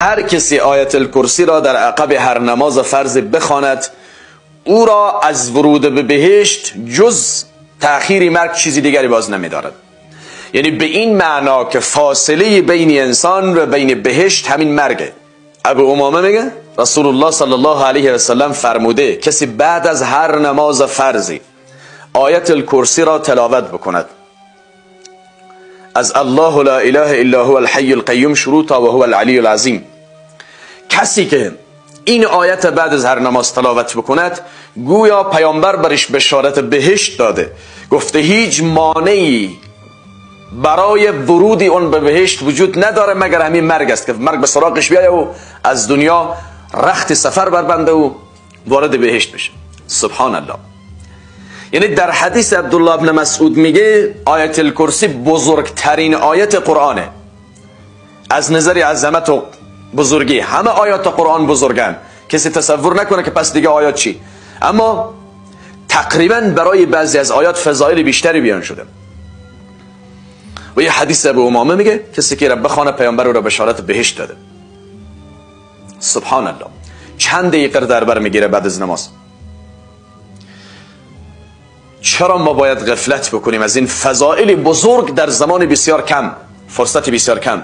هر کسی آیت الکرسی را در عقب هر نماز فرض بخواند او را از ورود به بهشت جز تأخیر مرگ چیزی دیگری باز نمی‌دارد. یعنی به این معنا که فاصله بین انسان و بین بهشت همین مرگه. ابو امامه میگه رسول الله صلی الله علیه و سلم فرموده کسی بعد از هر نماز فرضی آیت الکرسی را تلاوت بکند، از الله لا اله الا هو الحی القیوم شروع تا و هو العلی العظیم، کسی که این آیت بعد از هر نماز تلاوت بکند گویا پیامبر برش بشارت بهشت داده، گفته هیچ مانعی برای ورودی اون به بهشت وجود نداره مگر همین مرگ است که مرگ به سراغش بیاید و از دنیا رخت سفر بربنده و وارد بهشت بشه. سبحان الله. یعنی در حدیث عبدالله ابن مسعود میگه آیت الکرسی بزرگترین آیت قرآنه از نظر عظمت و بزرگی. همه آیات قرآن بزرگن، کسی تصور نکنه که پس دیگه آیات چی، اما تقریبا برای بعضی از آیات فضایل بیشتری بیان شده. و یه حدیث ابو امامه میگه کسی که رب بخونه پیامبر او را بشارت بهشت داده. سبحان الله. چند دقیقه در بر میگیره بعد از نماز. چرا ما باید غفلت بکنیم از این فضائل بزرگ در زمان بسیار کم، فرصت بسیار کم؟